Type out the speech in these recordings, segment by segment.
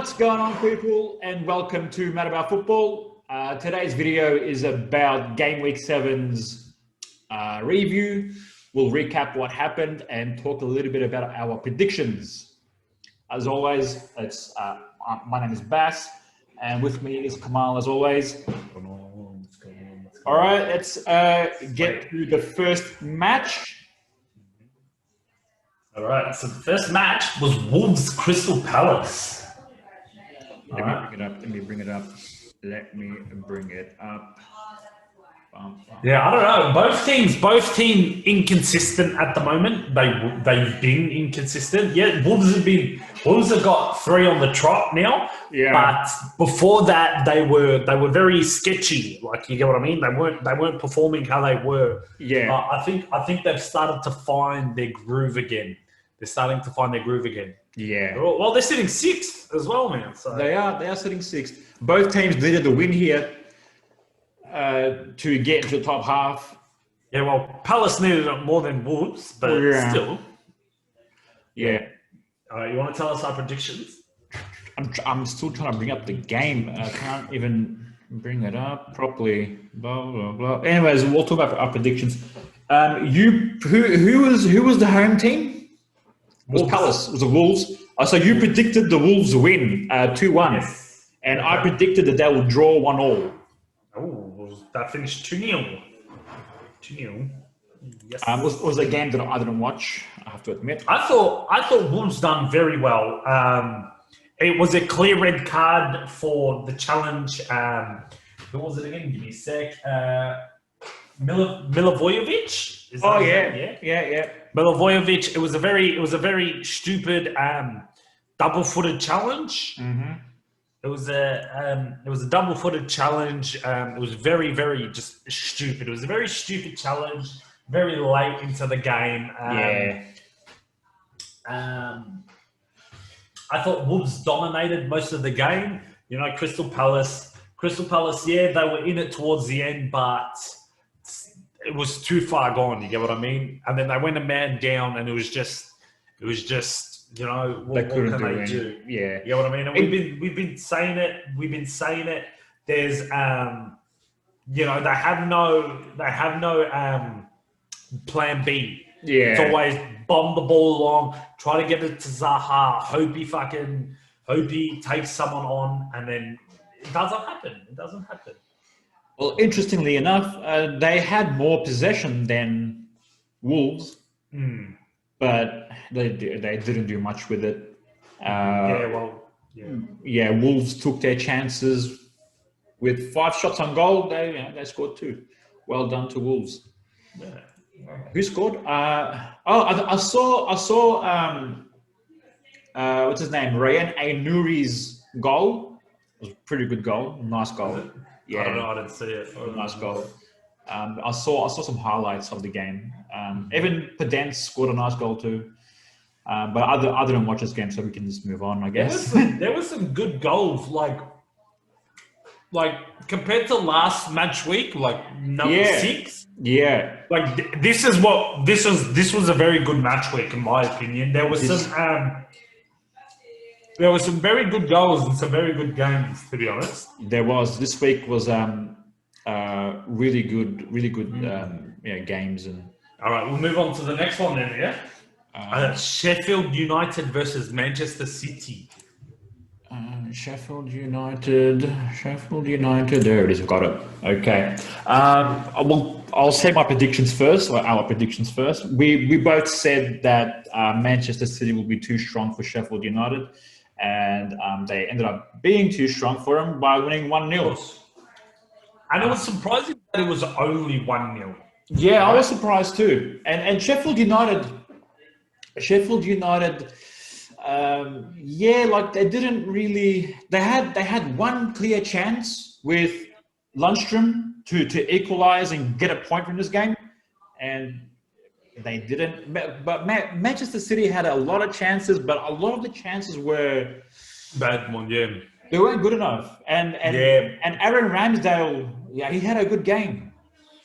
What's going on, people, and welcome to Mad About Football. Today's video is about Game Week 7's review. We'll recap what happened and talk a little bit about our predictions. As always, my name is Bass, and with me is Kamal, as always. All right, let's get to the first match. All right, so the first match was Wolves Crystal Palace. Let me bring it up. Yeah, I don't know. Both teams inconsistent at the moment. They've been inconsistent. Yeah, Wolves have got 3 on the trot now. Yeah. But before that, they were very sketchy. Like, you get what I mean? They weren't performing how they were. Yeah. I think they've started to find their groove again. Yeah. Well, they're sitting 6th as well, man. So They are sitting 6th. Both teams needed the win here to get into the top half. yeah, well, Palace needed it more than Wolves, but still. Yeah. You want to tell us our predictions? I'm still trying to bring up the game. I can't even bring it up properly. Blah blah blah. Anyways, we'll talk about our predictions. Who was the home team? It was Palace. It was the Wolves. So you predicted the Wolves win 2-1. Yes. And I predicted that they will draw 1-1. Oh, that finished 2-0. 2-0. Yes. It was a game that I didn't watch, I have to admit. I thought Wolves done very well. It was a clear red card for the challenge. Who was it again? Give me a sec. Milivojevic. Yeah. Milivojevic. It was a very stupid double-footed challenge. Mm-hmm. It was a double-footed challenge. It was very, very just stupid. It was a very stupid challenge. Very late into the game. I thought Wolves dominated most of the game. You know, Crystal Palace. Yeah, they were in it towards the end, but it was too far gone. You get what I mean? And then they went a man down, and it was just. You know, what can they do? Yeah. You know what I mean? And we've been saying it. There's you know, they have no plan B. Yeah. It's always bomb the ball along, try to get it to Zaha, hope he takes someone on, and then it doesn't happen. Well, interestingly enough, they had more possession than Wolves. But they didn't do much with it. Wolves took their chances with 5 shots on goal. They scored 2. Well done to Wolves. Yeah. Who scored? I saw. What's his name? Ryan Nouri's goal. It was a pretty good goal. Nice goal. Yeah. I don't know. I didn't see it. Nice goal. I saw some highlights of the game. Even Pedence scored a nice goal too. But I didn't watch this game, so we can just move on, I guess. There was some good goals, like compared to last match week, like number 6. Yeah. Like this was a very good match week in my opinion. There was some very good goals and some very good games, to be honest. There was. This week was really good games. And all right, we'll move on to the next one then. Yeah, Sheffield United versus Manchester City. Sheffield United. There it is. I've got it. Okay. I'll say my predictions first, or our predictions first. We both said that Manchester City will be too strong for Sheffield United, and they ended up being too strong for them by winning 1-0. And it was surprising that it was only 1-0. Yeah, right? I was surprised too. And Sheffield United, like they didn't really. They had one clear chance with Lundstrom to equalize and get a point from this game, and they didn't. But Manchester City had a lot of chances, but a lot of the chances were bad one. Yeah. They weren't good enough, and Aaron Ramsdale, he had a good game.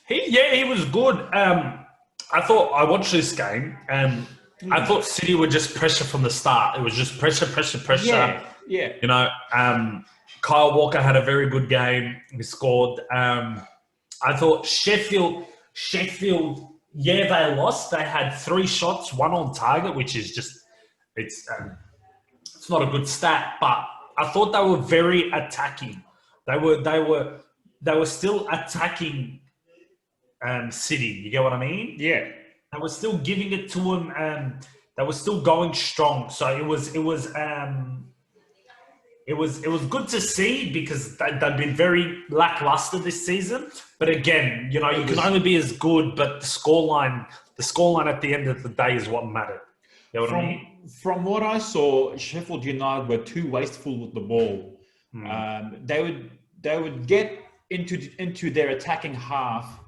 He was good. I watched this game, and I thought City were just pressure from the start. It was just pressure. Yeah. You know, Kyle Walker had a very good game. He scored. I thought Sheffield, yeah, they lost. They had 3 shots, 1 on target, which is just, it's not a good stat. But I thought they were very attacking. They were still attacking City. You get what I mean? Yeah. They were still giving it to them. They were still going strong. So it was good to see because they've been very lackluster this season. But again, you know, you can only be as good, but the scoreline at the end of the day is what mattered. You know what I mean? From what I saw, Sheffield United were too wasteful with the ball. They would get into their attacking half,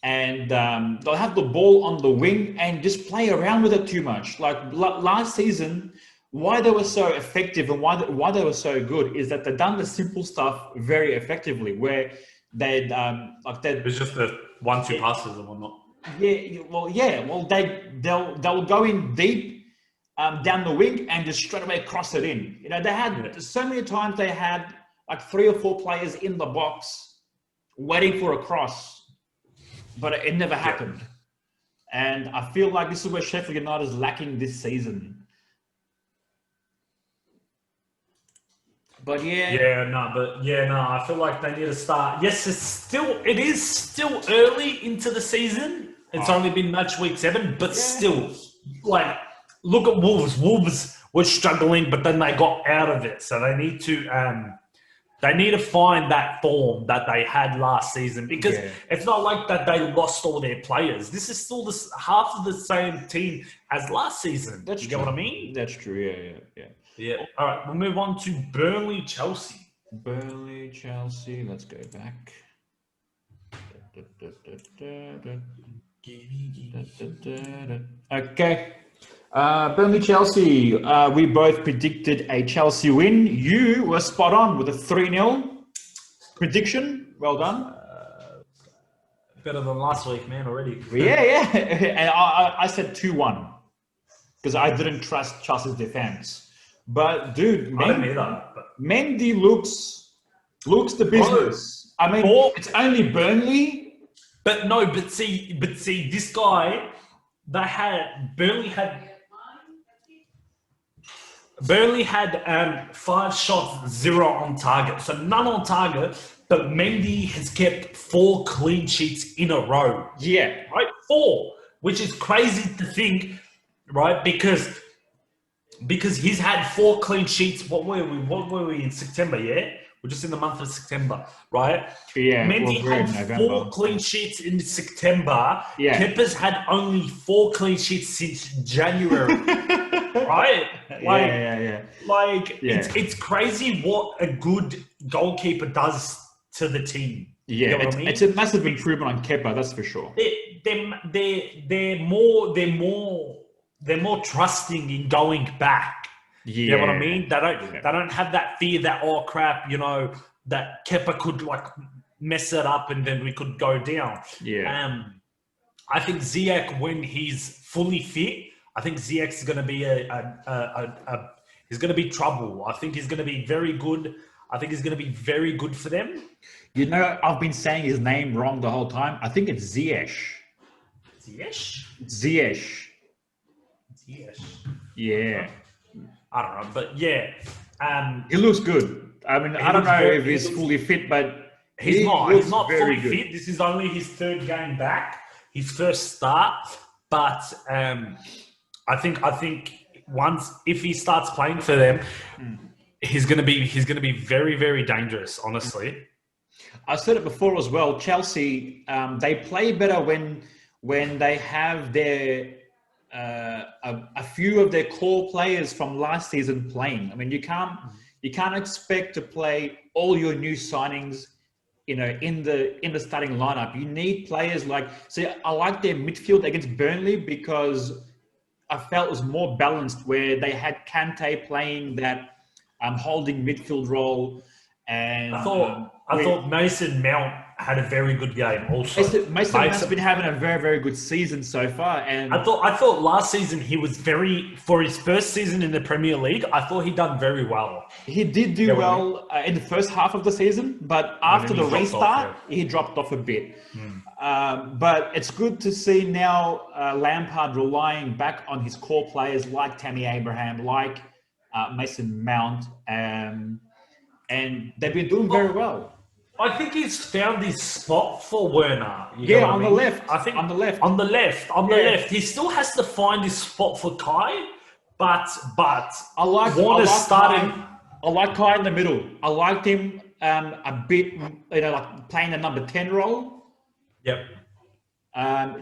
and they'll have the ball on the wing and just play around with it too much. Like last season, why they were so effective and why they were so good is that they've done the simple stuff very effectively, where they'd It's just the 1-2 passes and whatnot. They'll go in deep down the wing and just straight away cross it in. You know, they had so many times they had like 3 or 4 players in the box waiting for a cross, but it never happened. And I feel like this is where Sheffield United is lacking this season. But I feel like they need to start. Yes, it is still early into the season. It's only been match week 7, but still, like, look at Wolves. Wolves were struggling, but then they got out of it. So they need to find that form that they had last season, because it's not like that they lost all their players. This is still half of the same team as last season. That's you true. Get what I mean? That's true. Yeah. All right, we'll move on to Burnley, Chelsea. Let's go back. Okay. Burnley, Chelsea. We both predicted a Chelsea win. You were spot on with a 3-0 prediction. Well done. Better than last week, man, already. Yeah. And I said 2-1 because I didn't trust Chelsea's defense. But dude, Mendy looks the business. I mean, it's only Burnley. But see, this guy, Burnley had 5 shots, 0 on target. So none on target, but Mendy has kept 4 clean sheets in a row. Yeah. Right? 4, which is crazy to think, right? Because he's had 4 clean sheets. What were we in September, yeah? We're just in the month of September, right? Yeah. Mendy had 4 clean sheets in September. Yeah. Kepa's had only 4 clean sheets since January. Right? It's crazy what a good goalkeeper does to the team. Yeah, you know what I mean? It's a massive improvement on Kepa, that's for sure. They're more trusting in going back. Yeah. You know what I mean? They don't have that fear that, oh crap, you know, that Kepa could like mess it up and then we could go down. Yeah. I think Ziyech, when he's fully fit, I think Ziyech is going to be he's going to be trouble. I think he's going to be very good. I think he's going to be very good for them. You know, I've been saying his name wrong the whole time. I think it's Ziyech. Ziyech. Yeah. I don't know, but yeah. He looks good. I mean, I don't know if he's fully fit, but he's not fully fit. This is only his 3rd game back, his first start. But I think if he starts playing for them, he's gonna be very, very dangerous. Honestly, I said it before as well. Chelsea, they play better when they have their a few of their core players from last season playing. I mean, you can't expect to play all your new signings, you know, in the starting lineup. You need players like. See, I like their midfield against Burnley because I felt it was more balanced, where they had Kante playing that holding midfield role, And I thought Mason Mount had a very good game also. Mason Mount's been having a very, very good season so far. And I thought last season he was for his first season in the Premier League, I thought he done very well. he did do well in the first half of the season, but after the restart, he dropped off a bit. But it's good to see now Lampard relying back on his core players like Tammy Abraham, like Mason Mount, and they've been doing very well. I think he's found his spot for Werner. On the left. I think on the left. On the left. He still has to find his spot for Kai, but I like starting. I like Kai in the middle. I liked him a bit, like playing the number 10 role. Yep.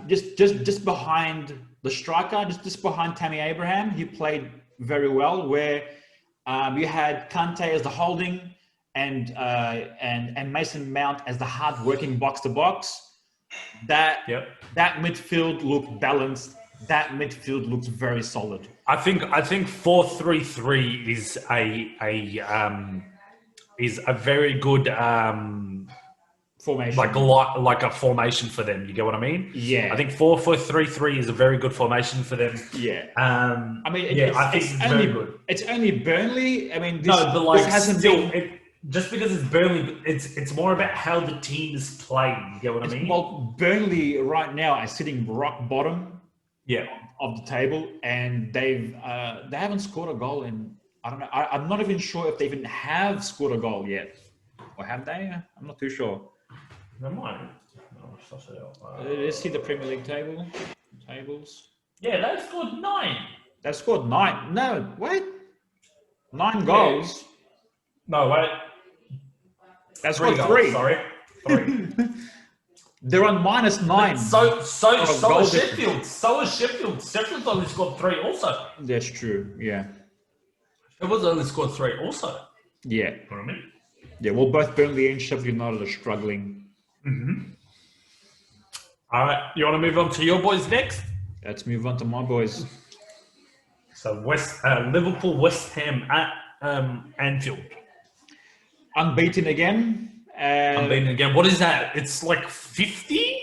Just behind the striker, just behind Tammy Abraham, he played very well. Where you had Kante as the holding, and Mason Mount as the hard-working box-to-box. That midfield looked balanced. That midfield looks very solid. I think 4-3-3 is a very good formation, like a formation for them. You get what I mean? Yeah. I think 4-3-3 is a very good formation for them. Yeah. I think it's very good. It's only Burnley. I mean, this hasn't been. Just because it's Burnley, it's more about how the team is playing. You get what I mean? Well, Burnley right now are sitting rock bottom. Yeah. Of the table, and they haven't scored a goal in, I don't know. I'm not even sure if they even have scored a goal yet, or have they? I'm not too sure. They might. Let's see the Premier League tables. Yeah, they've scored 9. They've scored 9. No, wait. 9 goals. No, wait. They've scored 3. Sorry. 3. They're on -9. So is Sheffield. So is Sheffield. Sheffield's only scored 3 also. That's true, yeah. Sheffield's only scored 3 also. Yeah. You know what I mean? Yeah, well, both Burnley and Sheffield United are struggling. Mm-hmm. All right, you want to move on to your boys next? Let's move on to my boys. So Liverpool, West Ham at Anfield. Unbeaten again. Unbeaten again. What is that? It's like 50?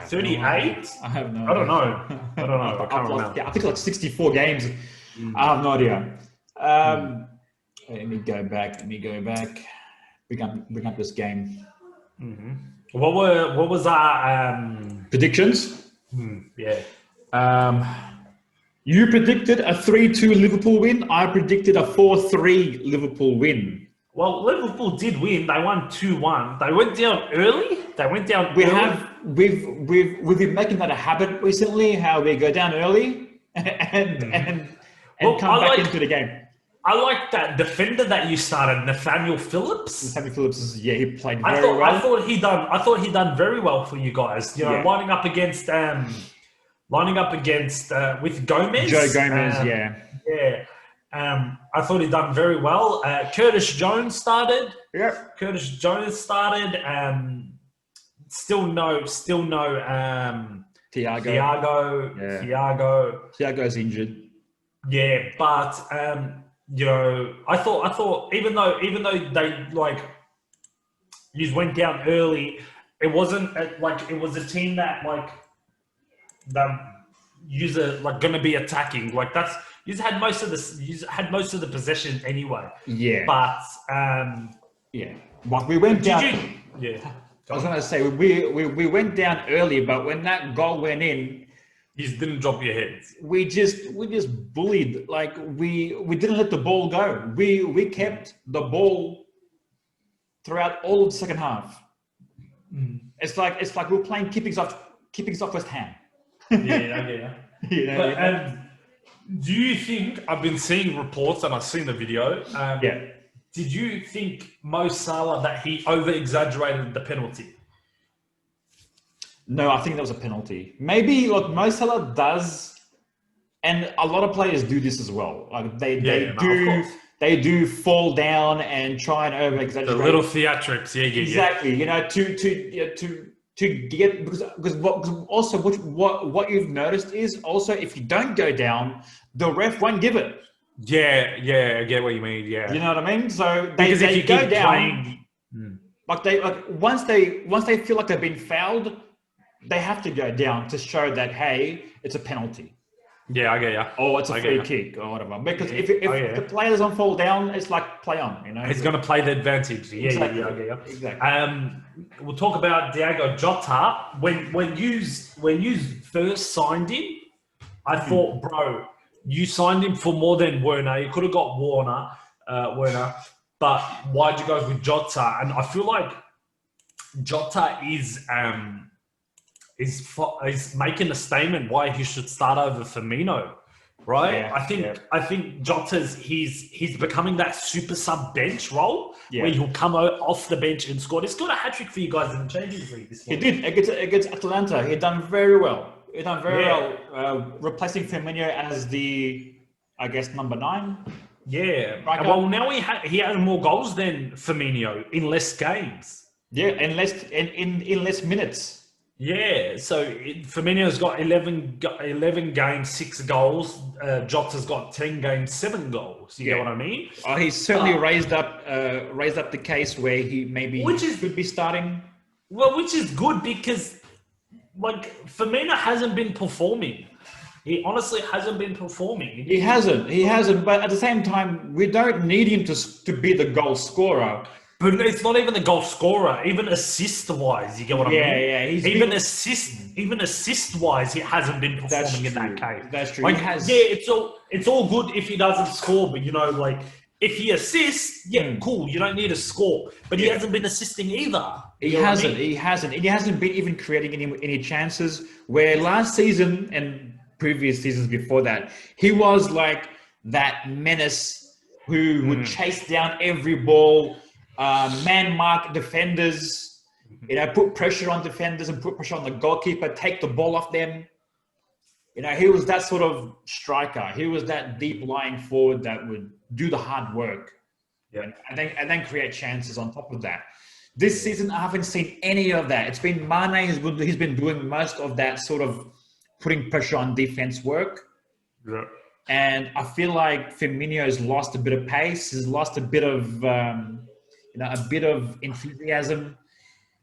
38? I have no idea. I don't know. I can't remember. I think like 64 games. I have no idea. Let me go back. Bring up this game. Mm-hmm. What was our predictions? Yeah. You predicted a 3-2 Liverpool win. I predicted a 4-3 Liverpool win. Well, Liverpool did win. They won 2-1. They went down early. We've been making that a habit recently. How we go down early and come back into the game. I like that defender that you started, Nathaniel Phillips. Nathaniel Phillips he played very well. I thought he done very well for you guys. You know, lining up against with Gomez. Joe Gomez, yeah. I thought he done very well. Curtis Jones started. Yep. Curtis Jones started. Still no. Thiago's injured. Yeah, but I thought even though they you went down early, it wasn't it was a team that going to be attacking. You had most of the possession anyway. Yeah. But But we went down. I was going to say we went down early, but when that goal went in, you didn't drop your heads. We just bullied. We didn't let the ball go. We kept the ball throughout all of the second half. It's like we're playing keepings off West Ham. Yeah. Do you think, I've been seeing reports and I've seen the video. Did you think Mo Salah that he over-exaggerated the penalty? No, I think that was a penalty. Maybe Mo Salah does, and a lot of players do this as well. They do fall down and try and over-exaggerate. The little theatrics, exactly. To get because also what you've noticed is also if you don't go down, the ref won't give it. Yeah, I get what you mean. Yeah, you know what I mean. So if you go keep down. playing, Once they feel like they've been fouled, they have to go down to show that, hey, it's a penalty. Yeah, I get ya. Or it's a I free get ya. kick or whatever. Because if Yeah. the player doesn't fall down, it's like play on, you know. He's going to play the advantage. Yeah, Exactly. yeah, I get ya. Exactly. We'll talk about Diego Jota. When you first signed him, I thought, bro, you signed him for more than Werner. You could have got Werner, but why'd you go with Jota? And I feel like Jota is making a statement why he should start over Firmino, right? Yeah, I think Jota's he's becoming that super sub bench role Yeah. where he'll come off the bench and score. He scored a hat trick for you guys in the Champions League this He morning. did against Atalanta. He done very well. He done very well, replacing Firmino as the, I guess, number 9. Yeah. Striker. Well, now he had more goals than Firmino in less games. Yeah, in less minutes. Yeah, so Firmino's got 11 games, 6 goals. Jota's got 10 games, 7 goals. You get what I mean? Oh, he's certainly raised up the case where he maybe should be starting. Well, which is good because like Firmino hasn't been performing. He honestly hasn't been performing. He hasn't. But at the same time, we don't need him to be the goal scorer. But it's not even the goal scorer, even assist-wise. You get what I mean? Yeah. Even assist-wise, he hasn't been performing in that case. That's true. Like, it's all good if he doesn't score, but like if he assists, cool. You don't need to score, but he hasn't been assisting either. He hasn't. He hasn't been even creating any chances. Where last season and previous seasons before that, he was like that menace who would chase down every ball. Man mark defenders, put pressure on defenders and put pressure on the goalkeeper, take the ball off them. He was that sort of striker. He was that deep lying forward that would do the hard work, and then create chances on top of that. This season, I haven't seen any of that. It's been Mane who's been doing most of that sort of putting pressure on defense work. Yeah. And I feel like Firmino has lost a bit of pace. He's lost a bit of a bit of enthusiasm.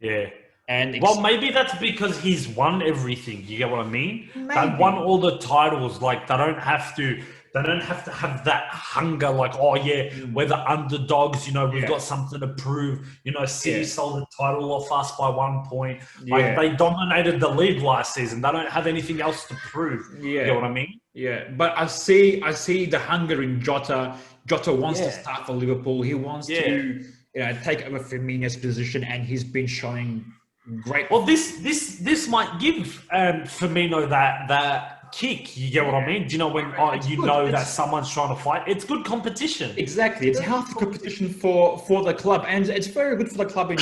Yeah. And maybe that's because he's won everything. You get what I mean? Maybe. They won all the titles. Like they don't have to have that hunger. Like, oh yeah, we're the underdogs. We've got something to prove. City sold the title off us by 1 point. Like they dominated the league last season. They don't have anything else to prove. You get what I mean? Yeah, but I see the hunger in Jota. Jota wants to start for Liverpool. He wants to take over Firmino's position, and he's been showing great. Well, this might give Firmino that kick. You get what I mean? Do you know when that someone's trying to fight? It's good competition. Exactly, it's healthy competition for the club, and it's very good for the club in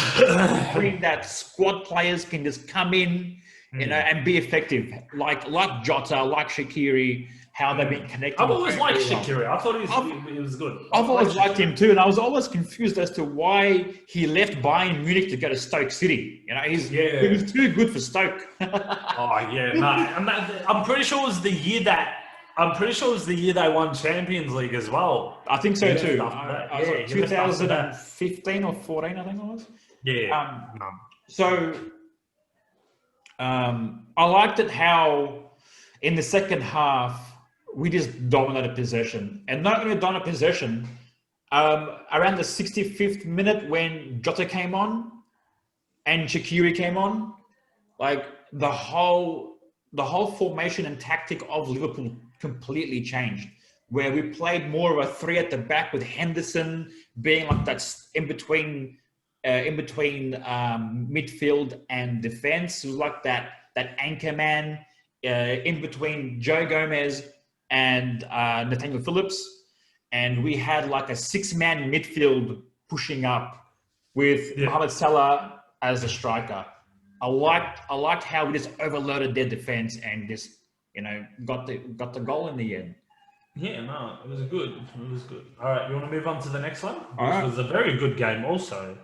bringing that squad players can just come in, and be effective, like Jota, like Shaqiri. How they've been connected. I've always liked Shaqiri. I thought he was good. I've always liked him too, and I was always confused as to why he left Bayern Munich to go to Stoke City. He was too good for Stoke. I'm pretty sure it was the year they won Champions League as well. I think so too. 2015 or 14, I think it was. Yeah. So I liked it how in the second half we just dominated possession, and not only dominated possession. Around the 65th minute, when Jota came on and Shaqiri came on, like the whole formation and tactic of Liverpool completely changed. Where we played more of a 3 at the back with Henderson being like that's in between midfield and defense. It was like that anchor man in between Joe Gomez and Nathaniel Phillips, and we had like a 6-man midfield pushing up with Mohamed Salah as a striker. I liked how we just overloaded their defense and just got the goal in the end. Yeah, no, it was good. All right, you want to move on to the next one? Which was a very good game also,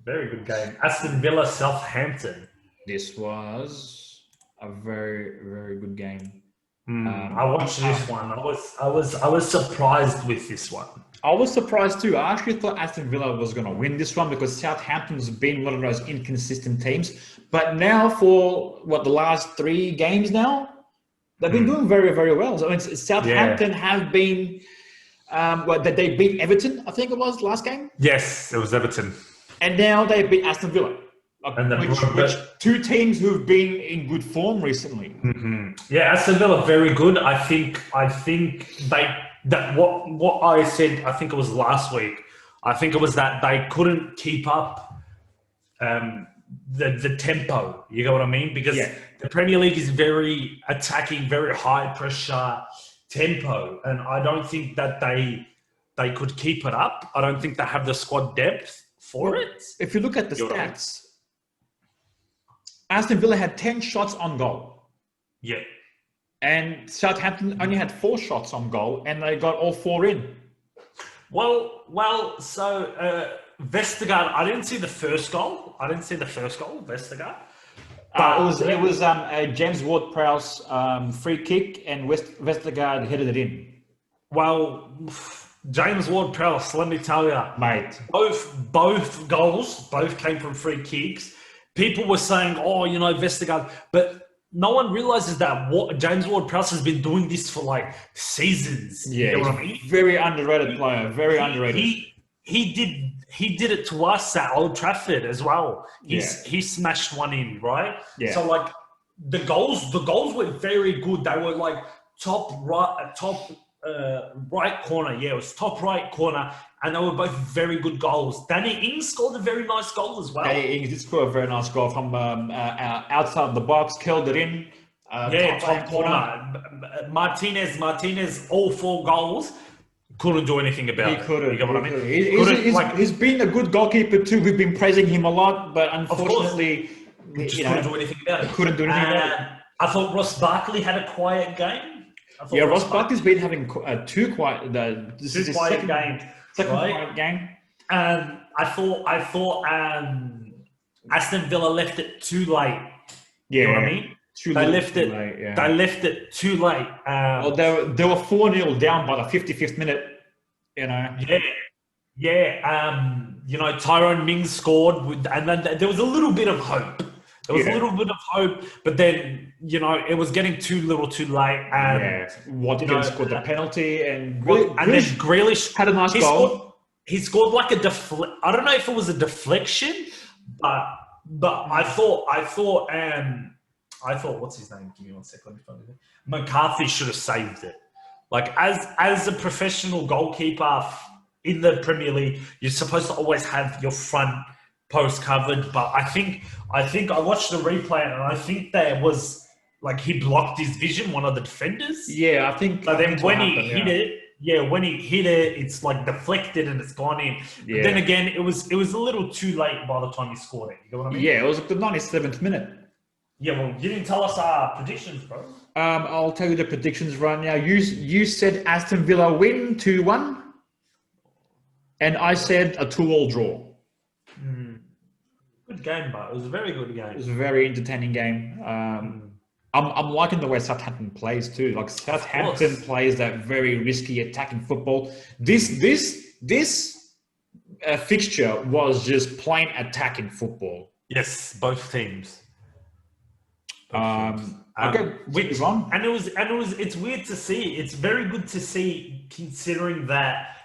Aston Villa, Southampton. This was a very, very good game. I watched this one. I was surprised with this one. I was surprised too. I actually thought Aston Villa was going to win this one because Southampton's been one of those inconsistent teams. But now, for the last 3 games now, they've been doing very, very well. So Southampton have been, that they beat Everton, I think it was last game. Yes, it was Everton, and now they beat Aston Villa. Which 2 teams who've been in good form recently. Yeah, Aston Villa very good. I think what I said. I think it was last week. I think it was that they couldn't keep up the tempo. You know what I mean? Because the Premier League is very attacking, very high pressure tempo, and I don't think that they could keep it up. I don't think they have the squad depth for it. If you look at the stats. Aston Villa had 10 shots on goal. Yeah. And Southampton only had 4 shots on goal, and they got all 4 in. Well. So Vestergaard, I didn't see the first goal. Vestergaard. It was James Ward-Prowse free kick, and Vestergaard headed it in. Well, James Ward-Prowse, let me tell you, mate. Both goals came from free kicks. People were saying, Vestergaard, but no one realizes that James Ward-Prowse has been doing this for like seasons. Yeah, you know what I mean? Very underrated player. Very underrated. He did it to us at Old Trafford as well. He smashed one in, right? Yeah. So like the goals were very good. They were like top right corner. Yeah, it was top right corner. And they were both very good goals. Danny Ings scored a very nice goal as well. Danny Ings did score a very nice goal from outside of the box, curled it in. Top corner. Martinez, all 4 goals, couldn't do anything about it. He couldn't. You know what I mean? He's been a good goalkeeper too. We've been praising him a lot, but unfortunately, couldn't do anything about it. Couldn't do anything about it. I thought Ross Barkley had a quiet game. Ross Barkley's been having 2 quiet. Second quiet game. I thought Aston Villa left it too late. Yeah, you know what I mean? They left it too late. They were 4-0 down by the 55th minute. You know. Yeah. Tyrone Mings scored, and then there was a little bit of hope. But then it was getting too little, too late. Watkins scored the penalty, and then Grealish had a nice goal. He scored like a I don't know if it was a deflection, but I thought what's his name? Give me 1 second. Let me find it. McCarthy should have saved it. Like as a professional goalkeeper in the Premier League, you're supposed to always have your front post covered, but I think I watched the replay and I think there was like he blocked his vision, one of the defenders. Yeah, I think. But then when he hit it, it's like deflected and it's gone in. Yeah. But then again, it was a little too late by the time he scored it. You know what I mean? Yeah, it was the 97th minute. Yeah, well, you didn't tell us our predictions, bro. I'll tell you the predictions right now. You said Aston Villa win 2-1, and I said a 2-2 draw. Good game, but it was a very good game. It was a very entertaining game. I'm liking the way Southampton plays too. Like Southampton plays that very risky attacking football. This fixture was just plain attacking football. Yes, both teams. It's weird to see. It's very good to see, considering that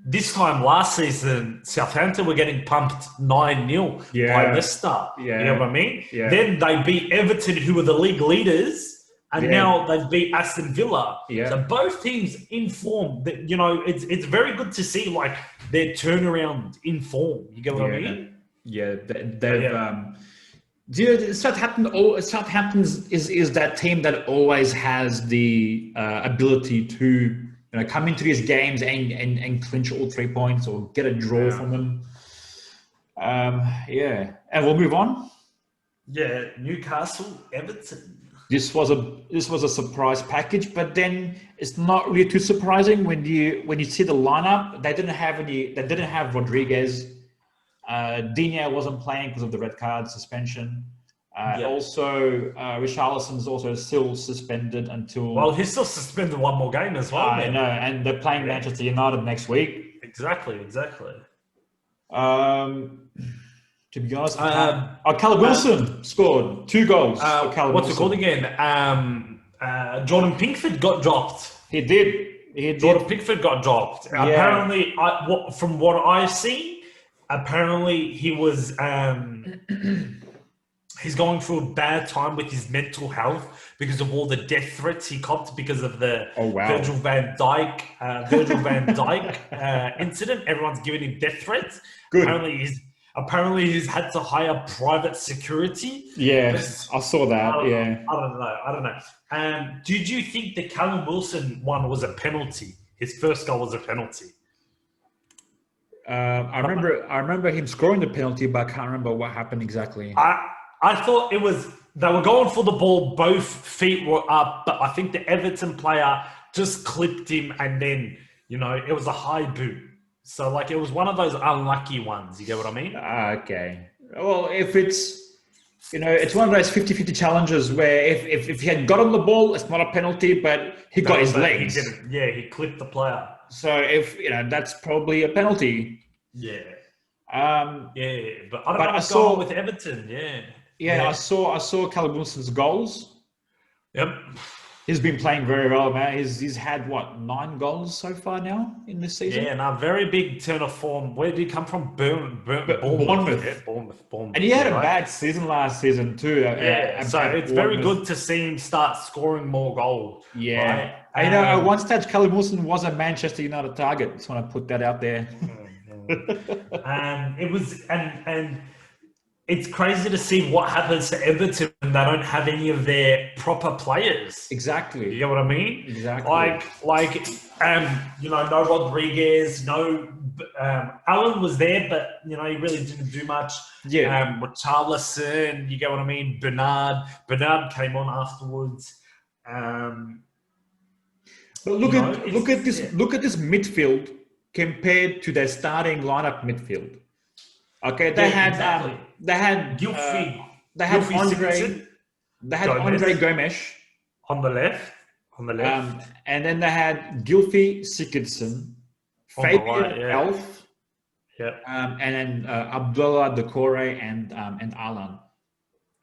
this time last season, Southampton were getting pumped 9-0 by Leicester. Yeah. You know what I mean? Yeah. Then they beat Everton, who were the league leaders, and now they've beat Aston Villa. Yeah. So both teams in form. It's very good to see like their turnaround in form. You get what I mean? Yeah, Southampton is that team that always has the ability to come into these games and clinch all 3 points or get a draw from them. And we'll move on. Yeah, Newcastle, Everton. This was a surprise package, but then it's not really too surprising when you see the lineup. They didn't have Rodriguez. Digne wasn't playing because of the red card suspension. Also, Richarlison's also still suspended until. Well, he's still suspended one more game as well. I know, and they're playing Manchester United next week. Exactly. To be honest, Callum Wilson scored 2 goals. For Callum what's Wilson. it called again? Jordan Pickford got dropped. He did. Jordan Pickford got dropped. Yeah. Apparently, from what I see, apparently he was he's going through a bad time with his mental health because of all the death threats he copped because of the Virgil van Dijk incident. Everyone's giving him death threats. Good. Apparently he's had to hire private security. Yeah, I saw that. I don't know. Did you think the Callum Wilson one was a penalty? His first goal was a penalty. I remember him scoring the penalty, but I can't remember what happened exactly. I thought it was they were going for the ball, both feet were up, but I think the Everton player just clipped him, and then it was a high boot. So like it was one of those unlucky ones. You get what I mean? Okay. Well, if it's it's one of those 50-50 challenges where if he had got on the ball, it's not a penalty, but he got his legs. He clipped the player. So if that's probably a penalty. Yeah. But I don't know what's going on with Everton. I saw Callum Wilson's goals. Yep. He's been playing very well, man. He's had 9 goals so far now in this season. Yeah, and a very big turn of form. Where did he come from? Bournemouth. Bournemouth. And he had a bad season last season too. So it's very good to see him start scoring more goals. Yeah. Right? At one stage, Callum Wilson was a Manchester United target. Just want to put that out there. It was and it's crazy to see what happens to Everton when they don't have any of their proper players. Exactly. You get what I mean? Exactly. No Rodriguez, no Allen was there, but he really didn't do much. Yeah. Richarlison, you get what I mean? Bernard came on afterwards. But look at this midfield compared to their starting lineup midfield. Okay, they had Gylfi. They had Sigurdsson. They had Andre Gomes on the left. And then they had Gylfi Sigurdsson, Fabian Elf, and then Abdullah Decore and Alan.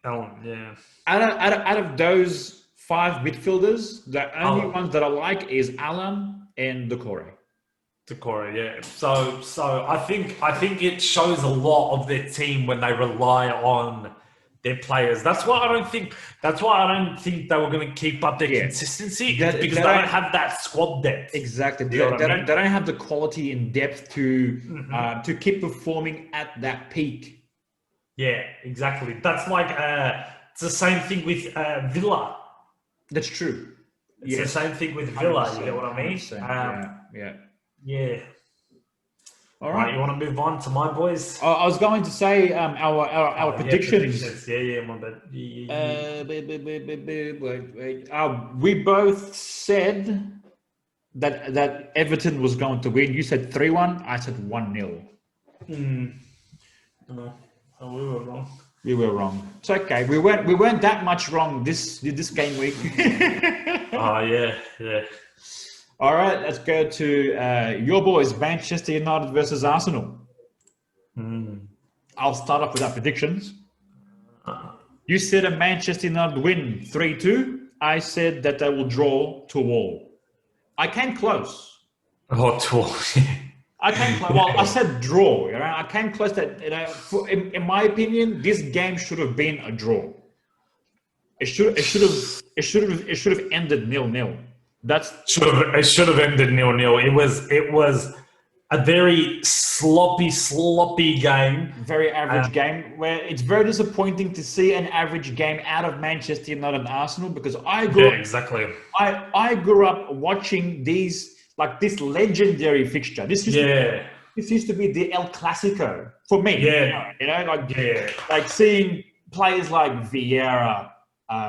Yeah. Out of those 5 midfielders, the only ones that I like is Alan and Decore. So I think it shows a lot of their team when they rely on their players. That's why I don't think they were going to keep up their consistency because they don't have that squad depth. Exactly. They don't have the quality and depth to keep performing at that peak. Yeah, exactly. That's like it's the same thing with Villa. That's true. It's the same thing with Villa. You get what I mean? Yeah. All right. You want to move on to my boys? I was going to say our predictions. Yeah, my bad. We both said that Everton was going to win. You said 3-1. I said 1-0. No, we were wrong. We were wrong. It's okay. We weren't that much wrong this game week. Yeah. All right, let's go to your boys, Manchester United versus Arsenal. I'll start off with our predictions. You said a Manchester United win 3-2. I said that they will draw 2-2. I came close. Oh, 2-2. I came close. Well, I said draw. I came close. That in my opinion, this game should have been a draw. It should have ended 0-0. It should have ended 0-0. It was a very sloppy game. Very average game where it's very disappointing to see an average game out of Manchester United and Arsenal because I grew up watching this legendary fixture. This used to be the El Clasico for me. Like seeing players like Vieira,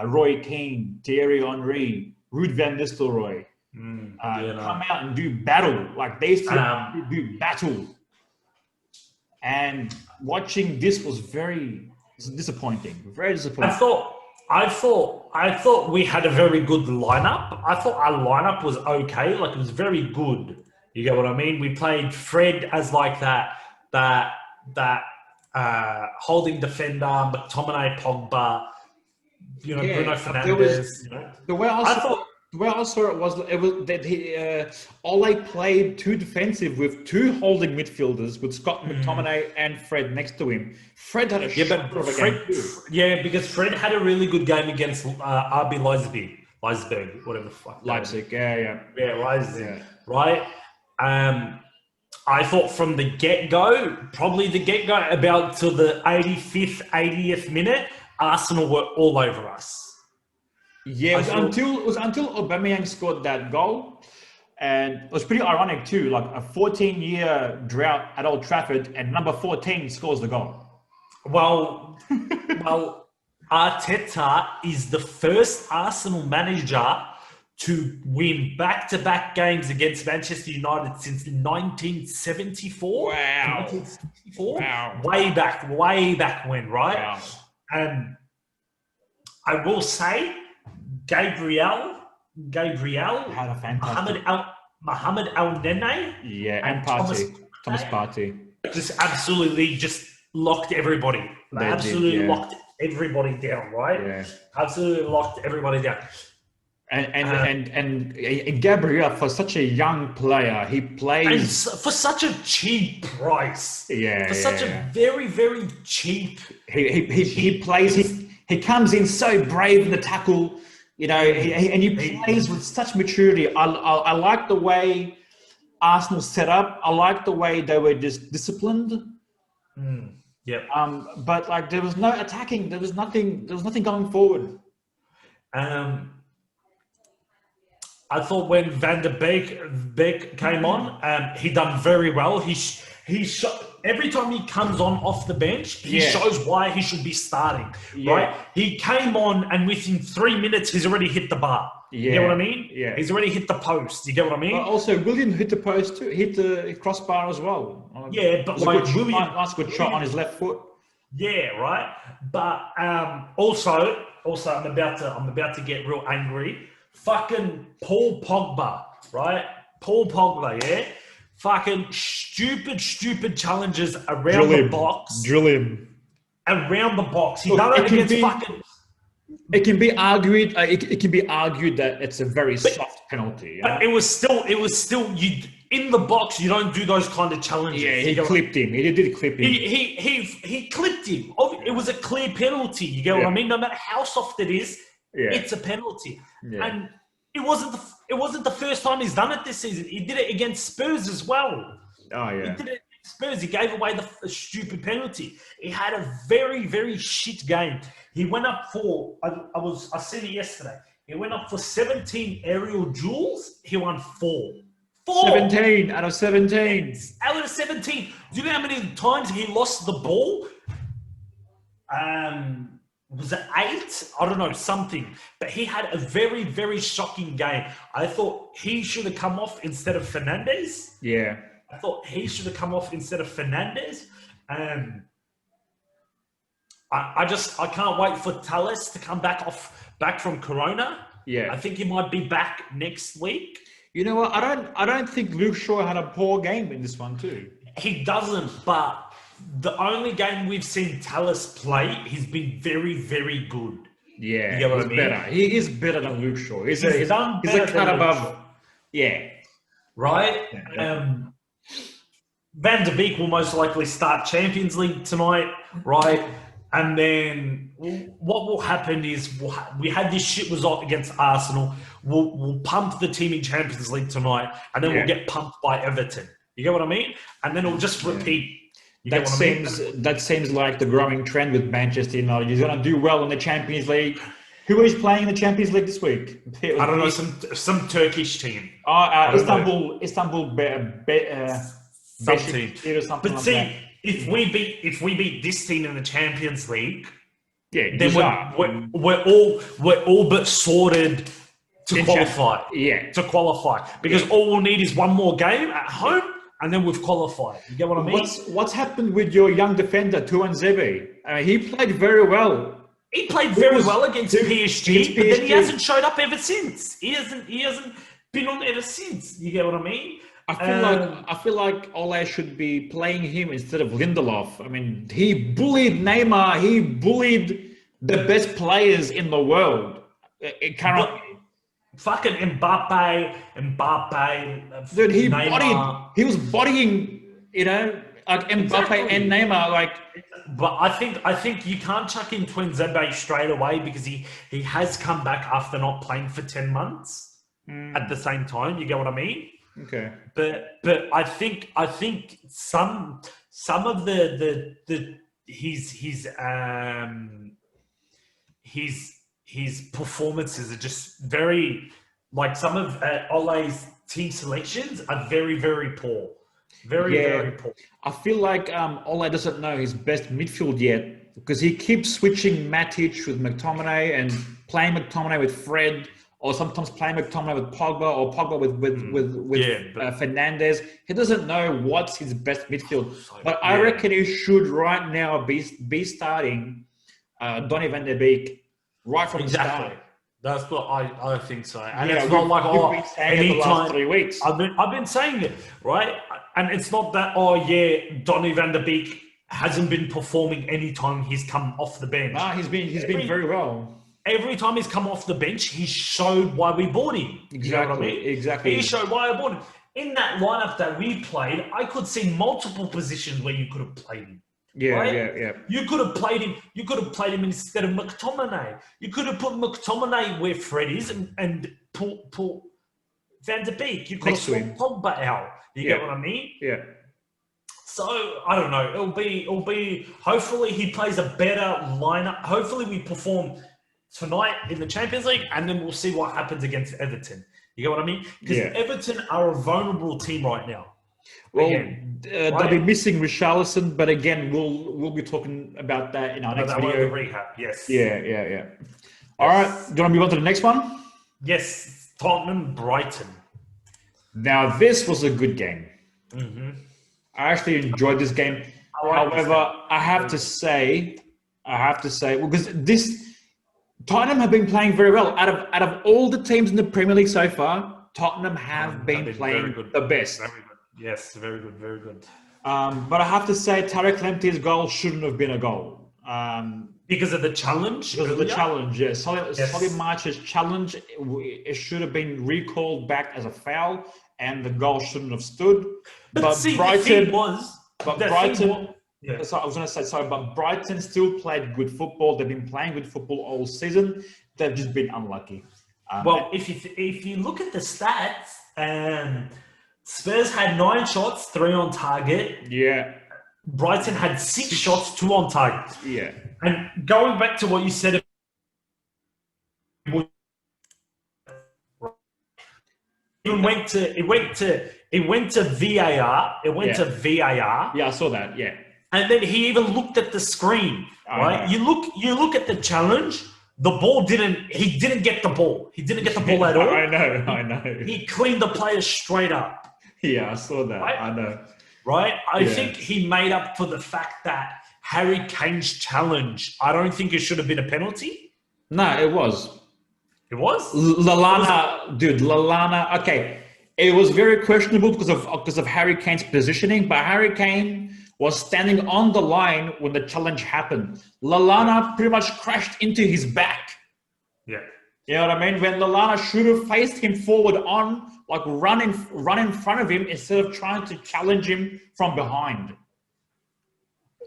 Roy Keane, Thierry Henry, Ruud van Nistelrooy come out and do battle. Like they used to do battle. And watching this was very, It's disappointing. Very disappointing. I thought we had a very good lineup. I thought our lineup was okay. Like, it was very good. You get what I mean? We played Fred as like that holding defender, McTominay, Pogba, Bruno Fernandes. The way I saw it was that Ole played too defensive with two holding midfielders with Scott McTominay and Fred next to him. Fred had a shocker of a game too. Yeah, because Fred had a really good game against RB Leipzig, whatever the fuck. Leipzig, yeah, Leipzig, yeah. Right. I thought from the get-go, about to the 85th, 80th minute, Arsenal were all over us. Yeah, it was until Aubameyang scored that goal, and it was pretty ironic too. Like a 14-year drought at Old Trafford, and number 14 scores the goal. Well, Arteta is the first Arsenal manager to win back-to-back games against Manchester United since 1974. Wow. 1964? Wow. Way back when, right? Wow. And I will say, Gabriel Had a fantastic. Mohamed El Nene, and Thomas Partey. just absolutely locked everybody. They absolutely locked everybody down, right? Yeah. Absolutely locked everybody down. And Gabriel, for such a young player, he plays for such a cheap price. Yeah, for such a very, very cheap. He plays. He comes in so brave in the tackle, and he plays with such maturity. I like the way Arsenal set up. I like the way they were just disciplined. Yep. But like there was no attacking. There was nothing going forward. I thought when Van der Beek came on, he done very well. He every time he comes on off the bench, he shows why he should be starting. Yeah. Right? He came on, and within 3 minutes, he's already hit the bar. You get what I mean? Yeah. He's already hit the post. You get what I mean? But also, William hit the post too. Hit the crossbar as well. Yeah, but like nice good shot on his left foot. Yeah, right. But also, I'm about to get real angry. Fucking Paul Pogba, right? Paul Pogba, yeah? Fucking stupid challenges around the box. Drill him. Around the box. He done it against fucking... It can be argued. It can be argued that it's a very soft penalty. But it was still you in the box. You don't do those kind of challenges. Yeah, he clipped him. He did clip him. He clipped him. It was a clear penalty. You get what I mean? No matter how soft it is, it's a penalty. Yeah. And it wasn't the first time he's done it this season. He did it against Spurs as well. Oh yeah. He did it against Spurs. He gave away the stupid penalty. He had a very, very shit game. He went up for I seen it yesterday. He went up for 17 aerial duels. He won 4. 17 out of 17. Out of 17. Do you know how many times he lost the ball? Was it 8? I don't know, something. But he had a very, very shocking game. I thought he should have come off instead of Fernandes. Yeah. I thought he should have come off instead of Fernandes. I can't wait for Telles to come back from Corona. Yeah. I think he might be back next week. You know what? I don't think Luke Shaw had a poor game in this one too. He doesn't, but the only game we've seen Telles play, he's been very, very good. Yeah, you know he's better. He is better than Luke Shaw. He's a cut above. Yeah. Right? Yeah. Van der Beek will most likely start Champions League tonight, right? And then what will happen is we had this shit result against Arsenal. We'll pump the team in Champions League tonight, and then we'll get pumped by Everton. You get what I mean? And then it'll just repeat. That seems like the growing trend with Manchester United. He's going to do well in the Champions League. Who is playing in the Champions League this week? I don't know, some Turkish team. Istanbul, some team. Or something. But see, like if we beat this team in the Champions League, then we're all but sorted to qualify. Yeah, to qualify because all we'll need is one more game at home. and then we've qualified. You get what I mean? What's happened with your young defender, Tuanzebe? He played very well. He played very well against PSG, but then he hasn't showed up ever since. He hasn't been on ever since. You get what I mean? I feel like Ole should be playing him instead of Lindelof. I mean, he bullied Neymar. He bullied the best players in the world. Fucking Mbappe, dude, Neymar. He was bodying, like Mbappe and Neymar, like. But I think you can't chuck in Tuanzebe straight away because he has come back after not playing for 10 months at the same time. You get what I mean? Okay. But I think some of his performances are just very, like, some of Ole's team selections are very, very poor. Very poor. I feel like Ole doesn't know his best midfield yet because he keeps switching Matic with McTominay and playing McTominay with Fred, or sometimes playing McTominay with Pogba, or Pogba with Fernandez. He doesn't know what's his best midfield. But I reckon he should right now be starting Donny van der Beek right from the start. That's what I think so. And it's not like, anytime, the last 3 weeks. I've been saying it, right? And it's not that, Donny van der Beek hasn't been performing anytime he's come off the bench. No, he's been very well. Every time he's come off the bench, he showed why we bought him. Exactly. You know what I mean? Exactly. He showed why I bought him. In that lineup that we played, I could see multiple positions where you could have played him. Yeah, right? yeah. You could have played him. You could have played him instead of McTominay. You could have put McTominay where Fred is and put Van der Beek. You could have swapped Pogba out. You get what I mean? Yeah. So I don't know. It'll be. Hopefully he plays a better lineup. Hopefully we perform tonight in the Champions League, and then we'll see what happens against Everton. You get what I mean? Because Everton are a vulnerable team right now. Well, they'll be missing Richarlison, but again, we'll be talking about that in our next video. Rehab, yes. Yeah. All right, do you want to move on to the next one? Yes, Tottenham Brighton. Now, this was a good game. Mm-hmm. I actually enjoyed this game. However, I have to say, because Tottenham have been playing very well. Out of all the teams in the Premier League so far, Tottenham have been playing the best. Very good. Yes, very good, very good. But I have to say, Tarek Lamptey's goal shouldn't have been a goal. Because of the challenge? Because of the challenge, yes. Solly March's challenge, it should have been recalled back as a foul, and the goal shouldn't have stood. But see, Brighton was... But Brighton... So I was going to say, sorry, but Brighton still played good football. They've been playing good football all season. They've just been unlucky. Well, if you look at the stats, Spurs had 9 shots, 3 on target. Yeah. Brighton had 6 shots, 2 on target. Yeah. And going back to what you said, it went to VAR. It went to VAR. Yeah, I saw that. Yeah. And then he even looked at the screen. Right? You look at the challenge. The ball he didn't get the ball. He didn't get the ball at all. I know. He cleaned the player straight up. Yeah, I saw that. Right? I know. Right? I think he made up for the fact that Harry Kane's challenge, I don't think it should have been a penalty. No, it was. It was? Lallana. Okay. It was very questionable because of Harry Kane's positioning, but Harry Kane was standing on the line when the challenge happened. Lallana pretty much crashed into his back. Yeah. You know what I mean? When Lallana should have faced him forward on, like run in front of him instead of trying to challenge him from behind.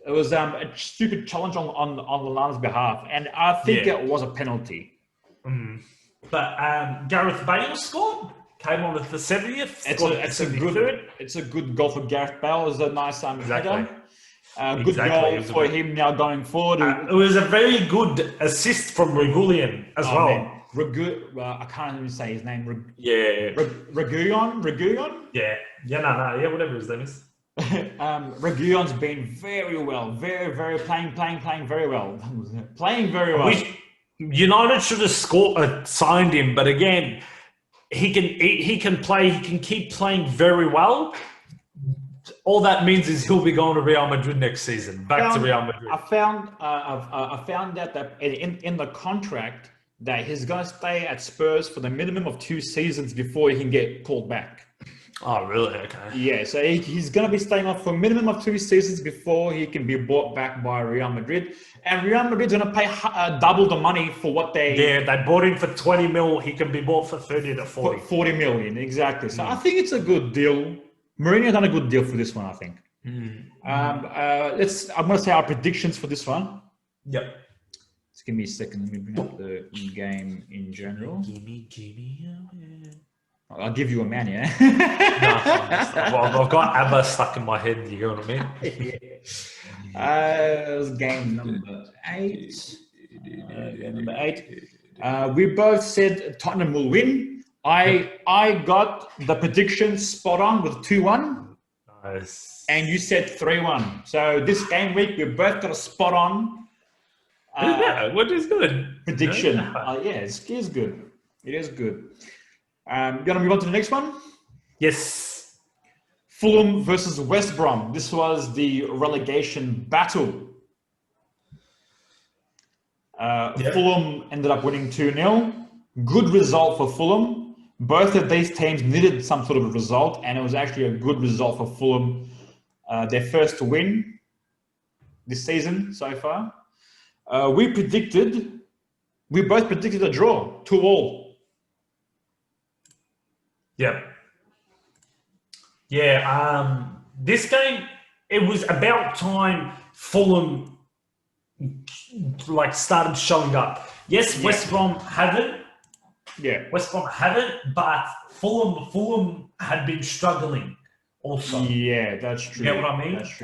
It was a stupid challenge on Lallana's behalf, and I think it was a penalty. But Gareth Bale scored. Came on with the 70th. It's a good goal for Gareth Bale. It's a nice header. Good goal for him now going forward. It was a very good assist from Regulian as well. I can't even say his name. Reguilon? Yeah. Whatever his name is. Reguilon's been very well. Very playing very well. Playing very well. United should have signed him, but again, he can play. He can keep playing very well. all that means is he'll be going to Real Madrid next season. Back to Real Madrid. I found out that in the contract that he's going to stay at Spurs for the minimum of 2 seasons before he can get called back. Oh, really? Okay. Yeah, so he's going to be staying on for a minimum of 2 seasons before he can be bought back by Real Madrid. And Real Madrid's going to pay double the money for what they... Yeah, they bought him for 20 mil. He can be bought for 30 to 40. 40 million, exactly. So I think it's a good deal. Mourinho's done a good deal for this one, I think. I'm going to say our predictions for this one. Yep. Just give me a second. Let me bring up the game in general. I'll give you a man, yeah? Well, I've got ABBA stuck in my head. You know what I mean? It was game number 8. Game number 8. We both said Tottenham will win. I got the prediction spot on with 2-1. Nice. And you said 3-1. So this game week, we both got a spot on. Which is good. Prediction. Yeah, it is good. It is good. You want to move on to the next one? Yes. Fulham versus West Brom. This was the relegation battle. Fulham ended up winning 2-0. Good result for Fulham. Both of these teams needed some sort of a result, and it was actually a good result for Fulham. Their first win this season so far. We both predicted a draw, 2-2. Yep. Yeah. This game, it was about time Fulham started showing up. Yes, West Brom haven't. Yeah. West Brom haven't, but Fulham had been struggling also. Yeah, that's true. You get what I mean? That's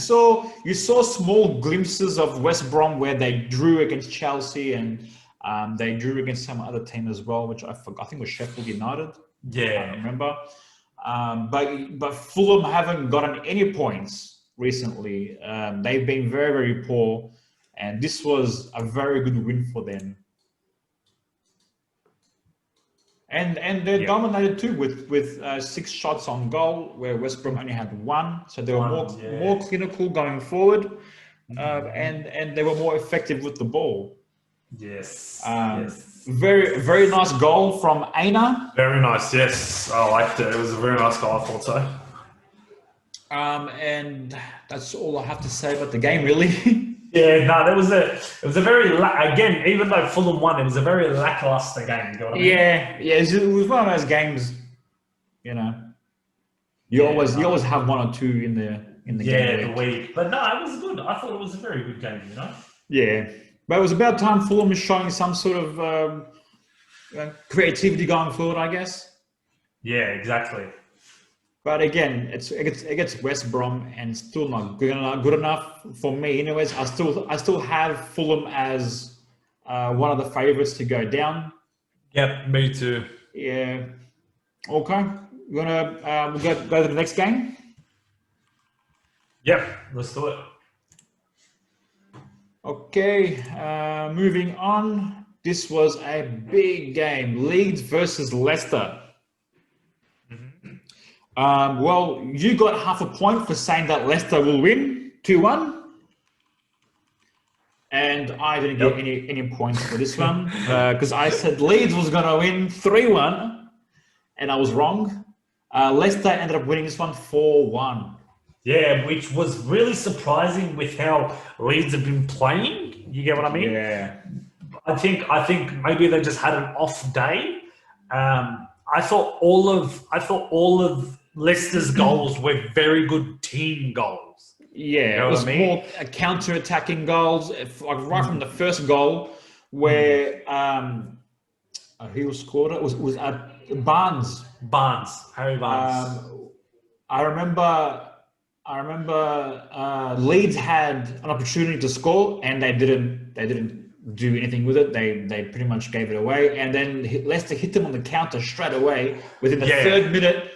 true. You saw small glimpses of West Brom where they drew against Chelsea and they drew against some other team as well, which I think was Sheffield United. Yeah. I remember. But Fulham haven't gotten any points recently. They've been very, very poor, and this was a very good win for them. And they dominated too with 6 shots on goal, where West Brom only had 1. So they were more clinical going forward, and they were more effective with the ball. Yes. Very, very nice goal from Aina. Very nice. Yes, I liked it. It was a very nice goal. I thought so. And that's all I have to say about the game, really. Yeah, no, it was a very again, even though Fulham won, it was a very lackluster game. You know what I mean? Yeah, it was one of those games. You know, you always have 1 or 2 in the game. The week. But no, it was good. I thought it was a very good game. You know. Yeah, but it was about time Fulham was showing some sort of creativity going forward, I guess. Yeah, exactly. But again, it gets West Brom and still not good enough for me. Anyways, I still have Fulham as one of the favourites to go down. Yep, me too. Yeah. Okay. You wanna go to the next game? Yep, let's do it. Okay. Moving on. This was a big game. Leeds versus Leicester. Well, you got half a point for saying that Leicester will win 2-1. And I didn't get any points for this one because I said Leeds was going to win 3-1 and I was wrong. Leicester ended up winning this one 4-1. Yeah, which was really surprising with how Leeds have been playing. You get what I mean? Yeah. I think maybe they just had an off day. I thought all of Leicester's goals were very good team goals. Yeah, it was more counter-attacking goals. Right from the first goal, where who scored it was Barnes. Harry Barnes. I remember Leeds had an opportunity to score, and they didn't do anything with it. They pretty much gave it away, and then Leicester hit them on the counter straight away within the 3rd minute.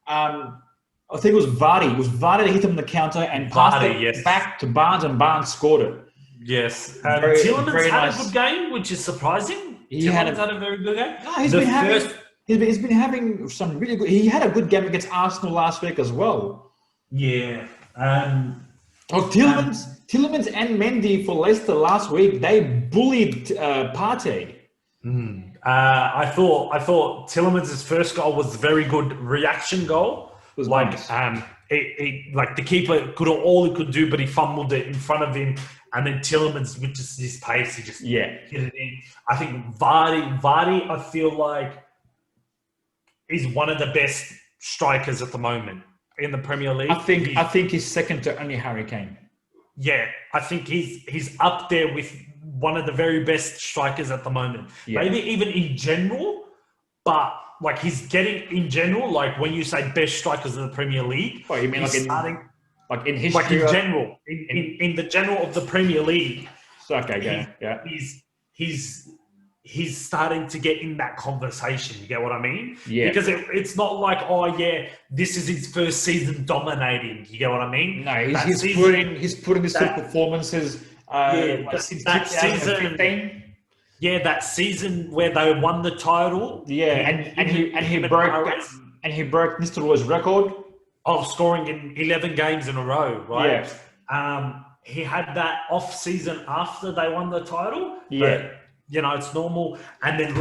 I think it was Vardy. It was Vardy that hit them on the counter and passed it back to Barnes, and Barnes scored it. Yes. Tielemans had a good game, which is surprising. He had a very good game. No, he's been having some really good. He had a good game against Arsenal last week as well. Yeah. Oh, Tielemans and Mendy for Leicester last week, they bullied Partey. I thought Tielemans' first goal was a very good reaction goal. It was Like nice. like the keeper could all he could do, but he fumbled it in front of him, and then Tielemans with just his pace, he just hit it in. I think Vardy, I feel like is one of the best strikers at the moment in the Premier League. I think he's second to only Harry Kane. Yeah, I think he's up there with one of the very best strikers at the moment. Yeah. Maybe even in general, but like he's getting in general, like when you say best strikers in the Premier League, Oh, you mean he's like in history? like in general, in the general of the Premier League. Okay, yeah. He's starting to get in that conversation. You get what I mean? Yeah. Because it's not like, oh yeah, this is his first season dominating. You get what I mean? No, he's putting these sort of performances since that 2015. season. Yeah, that season where they won the title. Yeah, and he broke Mr. Roy's record of scoring in 11 games in a row, right? Yeah. He had that off season after they won the title. Yeah. But, it's normal. And then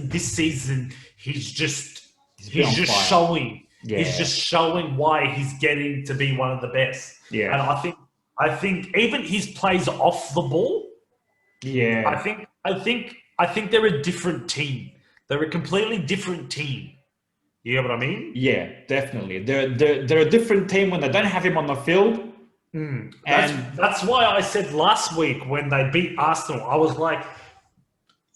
this season, he's just showing. Yeah. He's just showing why he's getting to be one of the best. Yeah. And I think even his plays off the ball. Yeah. I think they're a different team. They're a completely different team. You get what I mean? Yeah, definitely. They're a different team when they don't have him on the field. And that's why I said last week when they beat Arsenal, I was like,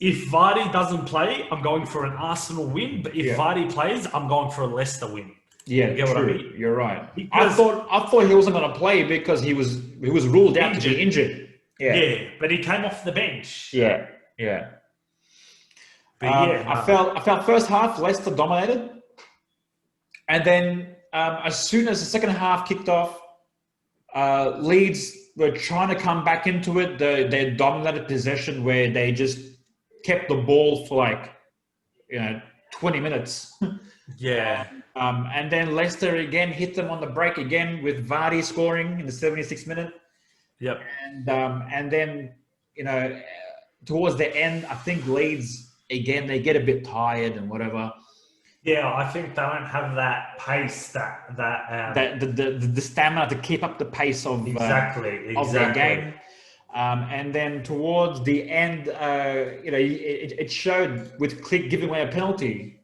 if Vardy doesn't play, I'm going for an Arsenal win. But if Vardy plays, I'm going for a Leicester win. Yeah, you get what I mean? You're right. Because I thought he wasn't going to play because he was ruled out to be injured. Yeah, but he came off the bench. Yeah. But I felt first half Leicester dominated, and then as soon as the second half kicked off, Leeds were trying to come back into it. They dominated possession where they just kept the ball for 20 minutes. Yeah. And then Leicester again hit them on the break again with Vardy scoring in the 76th minute. Yep. And then towards the end, I think Leeds again they get a bit tired and whatever. Yeah, I think they don't have that pace the stamina to keep up the pace of their game. And then towards the end, it showed with Click giving away a penalty.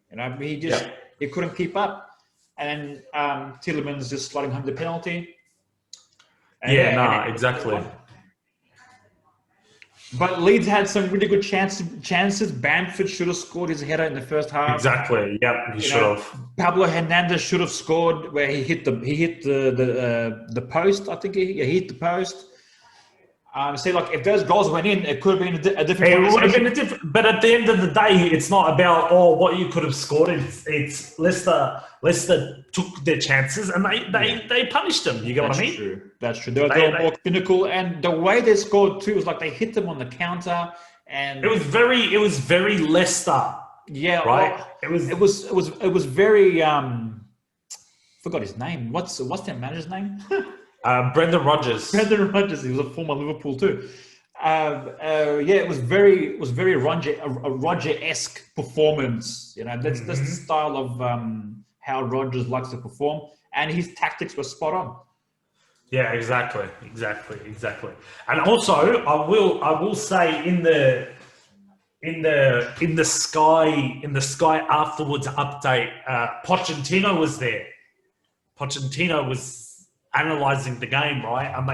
He couldn't keep up, and Tielemans just slotting home the penalty. Exactly. But Leeds had some really good chances. Bamford should have scored his header in the first half. Exactly. Yep, he should have. Pablo Hernandez should have scored where he hit the post. I think he hit the post. If those goals went in, it could have been a different. It would have been a different. But at the end of the day, it's not about what you could have scored. It's Leicester. Leicester took their chances and they punished them. You get what I mean? That's true. They were more clinical, and the way they scored too was like they hit them on the counter, and it was very Leicester. Yeah, right. It was very. Forgot his name. What's their manager's name? Brendan Rodgers. Brendan Rodgers. He was a former Liverpool too. It was very Roger-esque performance. That's the style of how Rodgers likes to perform, and his tactics were spot on. Yeah, exactly. And also, I will say in the Sky afterwards update, Pochettino was there. Pochettino was analyzing the game, right? And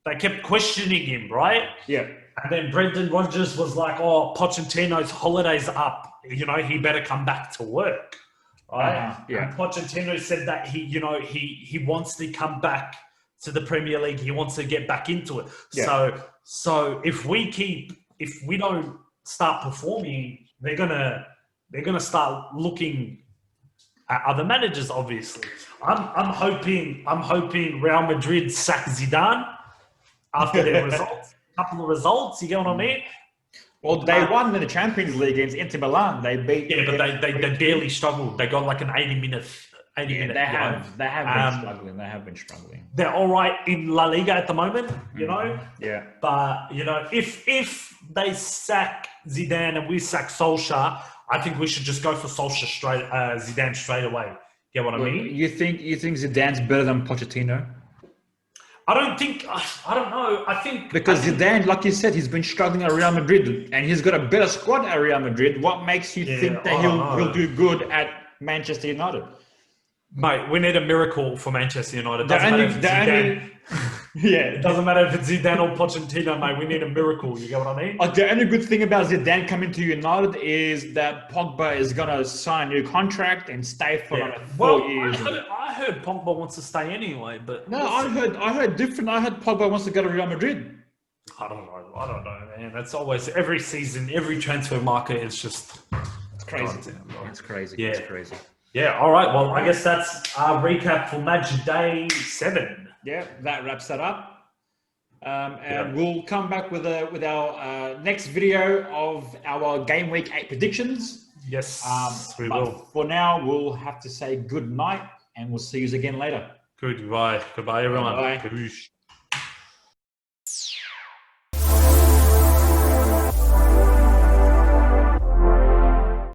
they kept questioning him, right? Yeah. And then Brendan Rodgers was like, "Oh, Pochettino's holiday's up. He better come back to work." Right? And Pochettino said that he wants to come back to the Premier League. He wants to get back into it. Yeah. So if we don't start performing, they're gonna start looking at other managers. Obviously, I'm hoping Real Madrid sack Zidane after their results. Couple of results, you get what I mean? Well, they won in the Champions League against Inter Milan. They beat. Yeah, but they barely struggled. They got like an 80-minute 80-minute they drive. have been struggling. They have been struggling. They're all right in La Liga at the moment, you know. Yeah. But you know, if they sack Zidane and we sack Solskjaer, I think we should just go for Solskjaer Zidane straight away. Get what I mean? You think Zidane's better than Pochettino? I don't know. I think Because Zidane, like you said, he's been struggling at Real Madrid, and he's got a better squad at Real Madrid. What makes you think that he'll do good at Manchester United? Mate, we need a miracle for Manchester United. It doesn't matter if it's Zidane or Pochettino, mate. We need a miracle. You get what I mean? The only good thing about Zidane coming to United is that Pogba is going to sign a new contract and stay for another 4 years. I heard Pogba wants to stay anyway, but no, I heard different. I heard Pogba wants to go to Real Madrid. I don't know, man. That's always every season, every transfer market. It's just crazy. It's crazy. Yeah. It's crazy. Yeah. All right. Well, I guess that's our recap for Match Day 7. Yeah, that wraps that up. And we'll come back with our next video of our Game Week 8 predictions. Yes, we will. For now, we'll have to say good night, and we'll see you again later. Goodbye. Goodbye, everyone. Bye. Boosh.